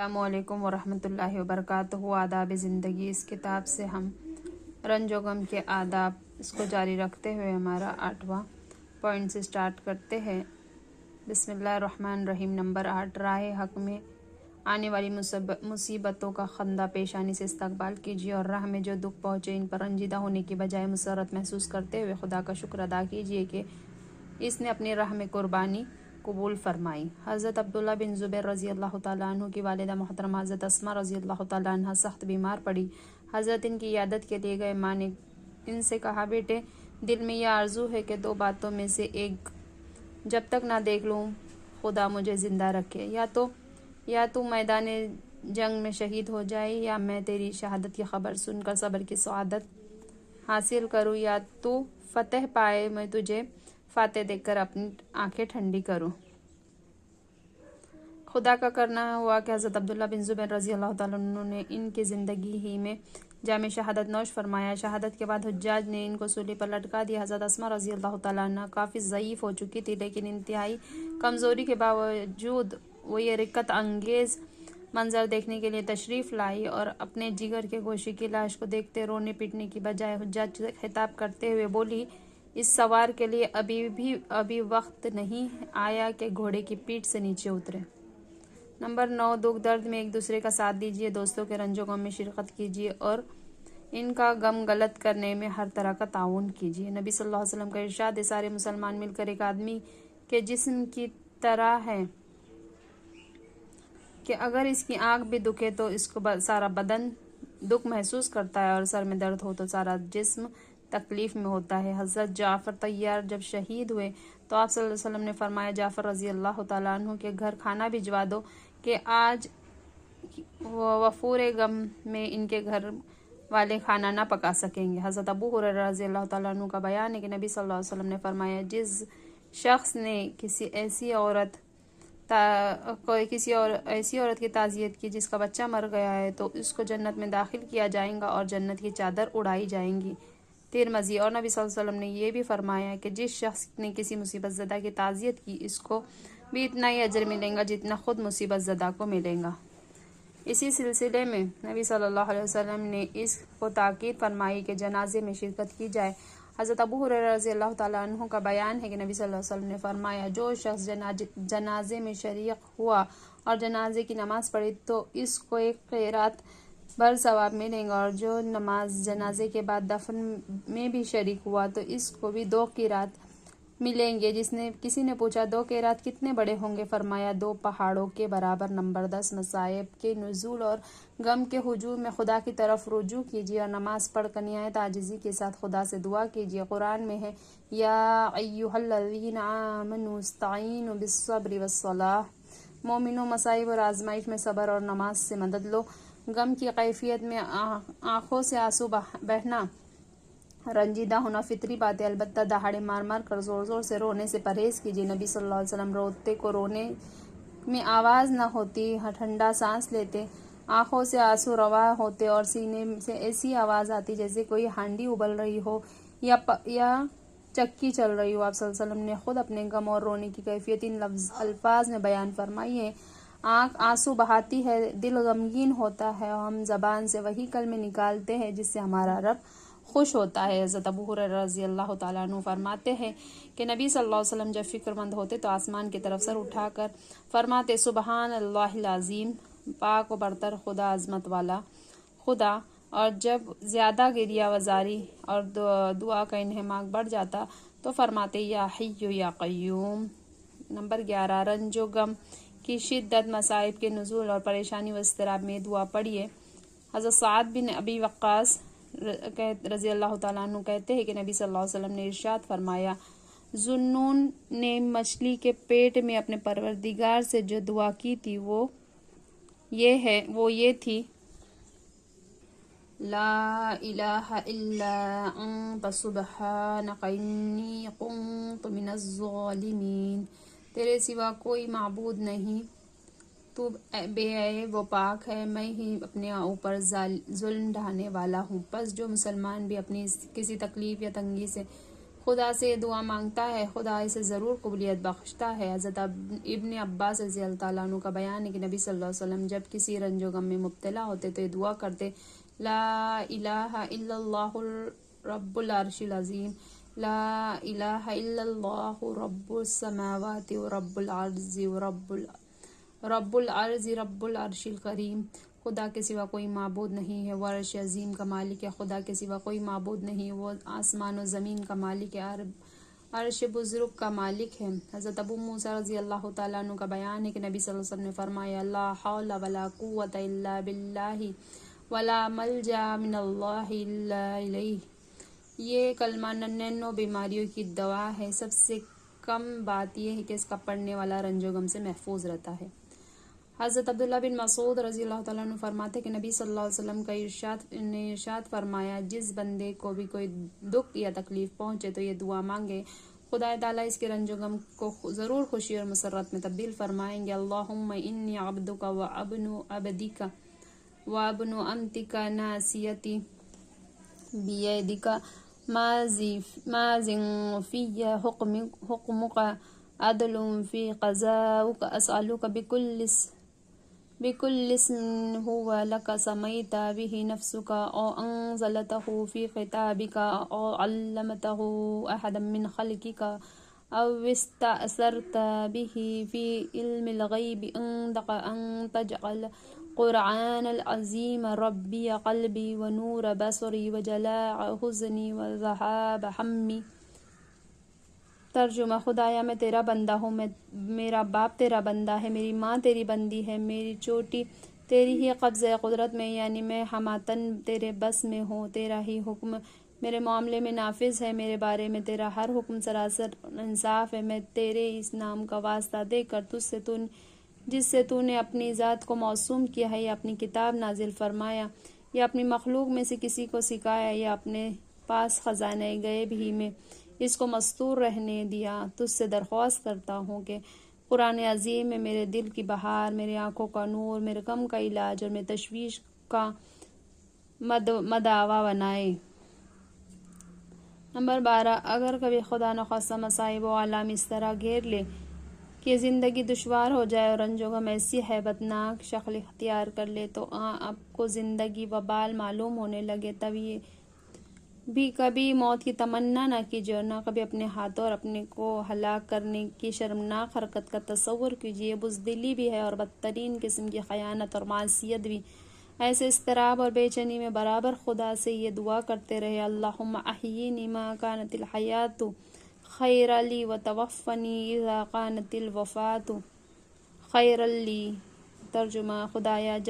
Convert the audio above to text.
السلام علیکم ورحمۃ اللہ وبرکاتہ۔ آداب زندگی، اس کتاب سے ہم رنج و غم کے آداب اس کو جاری رکھتے ہوئے ہمارا 8واں پوائنٹ سے سٹارٹ کرتے ہیں۔ بسم اللہ الرحمن الرحیم۔ نمبر 8، راہ حق میں آنے والی مصیبتوں کا خندہ پیشانی سے استقبال کیجیے اور راہ میں جو دکھ پہنچے ان پر رنجیدہ ہونے کی بجائے مسرت محسوس کرتے ہوئے خدا کا شکر ادا کیجیے کہ اس نے اپنی راہ میں قربانی قبول فرمائی۔ حضرت عبداللہ بن زبیر رضی اللہ تعالیٰ عنہ کی والدہ محترمہ حضرت اسماء رضی اللہ تعالیٰ عنہ سخت بیمار پڑی۔ حضرت ان کی عیادت کے لیے گئے۔ ماں نے ان سے کہا، بیٹے، دل میں یہ آرزو ہے کہ دو باتوں میں سے ایک جب تک نہ دیکھ لوں خدا مجھے زندہ رکھے، یا تو میدان جنگ میں شہید ہو جائے یا میں تیری شہادت کی خبر سن کر صبر کی سعادت حاصل کروں، یا تو فتح پائے میں تجھے فاتح دیکھ کر اپنی آنکھیں ٹھنڈی کروں۔ خدا کا کرنا ہوا کہ حضرت عبداللہ بن زبیر رضی اللہ تعالیٰ عنہ نے ان کی زندگی ہی میں جام شہادت نوش فرمایا۔ شہادت کے بعد حجاج نے ان کو سولی پر لٹکا دیا۔ حضرت اسماء رضی اللہ تعالیٰ عنہ کافی ضعیف ہو چکی تھی، لیکن انتہائی کمزوری کے باوجود وہ یہ رقت انگیز منظر دیکھنے کے لیے تشریف لائی اور اپنے جگر کے گوشے کی لاش کو دیکھتے رونے پیٹنے کی بجائے حجاج سے خطاب کرتے ہوئے بولی، اس سوار کے لیے ابھی وقت نہیں آیا کہ گھوڑے کی پیٹھ سے نیچے اترے۔ نمبر 9، دکھ درد میں ایک دوسرے کا ساتھ دیجیے، دوستوں کے رنج و غم میں شرکت کیجیے اور ان کا غم غلط کرنے میں ہر طرح کا تعاون کیجیے۔ نبی صلی اللہ علیہ وسلم کا ارشاد ہے، سارے مسلمان مل کر ایک آدمی کے جسم کی طرح ہے کہ اگر اس کی آنکھ بھی دکھے تو اس کو سارا بدن دکھ محسوس کرتا ہے، اور سر میں درد ہو تو سارا جسم تکلیف میں ہوتا ہے۔ حضرت جعفر طیار جب شہید ہوئے تو آپ صلی اللہ علیہ وسلم نے فرمایا، جعفر رضی اللہ تعالیٰ عنہ کے گھر کھانا بھجوا دو کہ آج وفور غم میں ان کے گھر والے کھانا نہ پکا سکیں گے۔ حضرت ابو ہریرہ رضی اللہ تعالیٰ عنہ کا بیان ہے کہ نبی صلی اللہ علیہ وسلم نے فرمایا، جس شخص نے کسی ایسی عورت کی تعزیت کی جس کا بچہ مر گیا ہے تو اس کو جنت میں داخل کیا جائے گا اور جنت کی چادر اڑائی جائیں گی، ترمذی۔ اور نبی صلی اللہ علیہ وسلم نے یہ بھی فرمایا کہ جس شخص نے کسی مصیبت زدہ کی تعزیت کی اس کو بھی اتنا ہی اجر ملے گا جتنا خود مصیبت زدہ کو ملے گا۔ اسی سلسلے میں نبی صلی اللہ علیہ وسلم نے اس کو تاکید فرمائی کہ جنازے میں شرکت کی جائے۔ حضرت ابو ہریرہ رضی اللہ تعالیٰ عنہ کا بیان ہے کہ نبی صلی اللہ علیہ وسلم نے فرمایا، جو شخص جنازے میں شریک ہوا اور جنازے کی نماز پڑھی تو اس کو ایک قیرات بھر ثواب ملے گا، اور جو نماز جنازے کے بعد دفن میں بھی شریک ہوا تو اس کو بھی 2 قیرات ملیں گے۔ کسی نے پوچھا، 2 قیرات کتنے بڑے ہوں گے؟ فرمایا، 2 پہاڑوں کے برابر۔ نمبر 10، مصائب کے نزول اور غم کے ہجوم میں خدا کی طرف رجوع کیجیے اور نماز پڑھ کر نہایت عاجزی کے ساتھ خدا سے دعا کیجیے۔ قرآن میں ہے، یا ایھا الذین آمنوا استعینوا بالصبر والصلاۃ، مومنوں، مصائب اور آزمائش میں صبر اور نماز سے مدد لو۔ غم کی کیفیت میں آنکھوں سے آنسو بہنا، رنجیدہ ہونا فطری بات ہے، البتہ دہاڑے مار مار کر زور زور سے رونے سے پرہیز کیجیے۔ نبی صلی اللہ علیہ وسلم روتے کو رونے میں آواز نہ ہوتی، ٹھنڈا سانس لیتے، آنکھوں سے آنسو رواں ہوتے اور سینے سے ایسی آواز آتی جیسے کوئی ہانڈی ابل رہی ہو یا چکی چل رہی ہو۔ آپ صلی اللہ علیہ وسلم نے خود اپنے غم اور رونے کی کیفیت ان الفاظ میں بیان فرمائی ہے، آنکھ آنسو بہاتی ہے، دل غمگین ہوتا ہے، اور ہم زبان سے وہی کلمے نکالتے ہیں جس سے ہمارا رب خوش ہوتا ہے۔ حضرت ابو ہریرہ رضی اللہ تعالیٰ عنہ فرماتے ہیں کہ نبی صلی اللہ علیہ وسلم جب فکر مند ہوتے تو آسمان کی طرف سر اٹھا کر فرماتے، سبحان اللہ العظیم، پاک و برتر خدا، عظمت والا خدا۔ اور جب زیادہ گریہ وزاری اور دعا کا انہماک بڑھ جاتا تو فرماتے، یا حی یا قیوم۔ نمبر 11، رنج و غم کی شدت، مصائب کے نزول اور پریشانی و اضطراب میں دعا پڑھیے۔ حضرت سعد بن ابی وقاص رضی اللہ تعالیٰ عنہ کہتے ہیں کہ نبی صلی اللہ علیہ وسلم نے ارشاد فرمایا، ذوالنون نے مچھلی کے پیٹ میں اپنے پروردگار سے جو دعا کی تھی وہ یہ تھی، لا الہ الا انت سبحانک انی کنت من الظالمین، تیرے سوا کوئی معبود نہیں، تو بے عیب و پاک ہے، میں ہی اپنے اوپر ظلم ڈھانے والا ہوں۔ پس جو مسلمان بھی اپنی کسی تکلیف یا تنگی سے خدا سے دعا مانگتا ہے، خدا اسے ضرور قبولیت بخشتا ہے۔ حضرت ابن عباس رضی اللہ تعالیٰ عنہ کا بیان ہے کہ نبی صلی اللہ علیہ وسلم جب کسی رنج و غم میں مبتلا ہوتے تو یہ دعا کرتے: لا الہ الا اللہ رب العرش العظیم، لا الہ الا اللہ رب السماوات ورب العرض رب العرض رب العرش الکریم۔ خدا کے سوا کوئی معبود نہیں ہے، وہ عرش عظیم کا مالک ہے۔ خدا کے سوا کوئی معبود نہیں، وہ آسمان و زمین کا مالک ہے، عرش بزرگ کا مالک ہے۔ حضرت ابو موسیٰ رضی اللہ تعالیٰ عنہ کا بیان ہے کہ نبی صلی اللہ علیہ وسلم نے فرمایا: لا حول ولا قوة الا باللہ ولا ملجا من اللہ الا الیہ۔ یہ کلمہ 99 بیماریوں کی دوا ہے۔ سب سے کم بات یہ ہے کہ اس کا پڑھنے والا رنج و غم سے محفوظ رہتا ہے۔ حضرت عبداللہ بن مسعود رضی اللہ تعالیٰ عنہ فرماتے کہ نبی صلی اللہ علیہ وسلم کا ارشاد فرمایا: جس بندے کو بھی کوئی دکھ یا تکلیف پہنچے تو یہ دعا مانگے، خدا تعالیٰ اس کے رنج و غم کو ضرور خوشی اور مسرت میں تبدیل فرمائیں گے۔ اللہم انی عبدک و ابن عبدک و ابن امتک ناسیتی بیدک ماضٍ فی حکمک عدل فی قضاؤک اسألک بكل اسم هو لك سميت به نفسك أو أنزلته في كتابك أو علمته أحدا من خلقك أو استأثرت به في علم الغيب عندك أن تجعل القرآن العظيم ربي قلبي ونور بصري وجلاء حزني وذهاب همي۔ ترجمہ: خدایا میں تیرا بندہ ہوں، میرا باپ تیرا بندہ ہے، میری ماں تیری بندی ہے، میری چوٹی تیری ہی قبضہ قدرت میں، یعنی میں ہماتن تیرے بس میں ہوں، تیرا ہی حکم میرے معاملے میں نافذ ہے، میرے بارے میں تیرا ہر حکم سراسر انصاف ہے۔ میں تیرے اس نام کا واسطہ دے کر جس سے تو نے اپنی ذات کو موسوم کیا ہے، یا اپنی کتاب نازل فرمایا، یا اپنی مخلوق میں سے کسی کو سکھایا، یا اپنے پاس خزانہ غیب ہی میں اس کو مستور رہنے دیا، تجھ سے درخواست کرتا ہوں کہ قرآن عظیم میں میرے دل کی بہار، میرے آنکھوں کا نور، میرے غم کا علاج اور میرے تشویش کا مداوا بنائے۔ نمبر 12، اگر کبھی خدا نخواستہ مصائب و آلام اس طرح گھیر لے کہ زندگی دشوار ہو جائے اور رنج و غم ایسی ہیبت ناک شکل اختیار کر لے تو آپ کو زندگی وبال معلوم ہونے لگے، تب یہ بھی کبھی موت کی تمنا نہ کیجیے اور نہ کبھی اپنے ہاتھوں اور اپنے کو ہلاک کرنے کی شرمناک حرکت کا تصور کیجیے۔ یہ بزدلی بھی ہے اور بدترین قسم کی خیانت اور معصیت بھی۔ ایسے اضطراب اور بے چینی میں برابر خدا سے یہ دعا کرتے رہے: اللہم احیینی ما کانت الحیات خیرا لی وتوفنی اذا کانت الوفات خیرا لی۔ ترجمہ: خدایا جب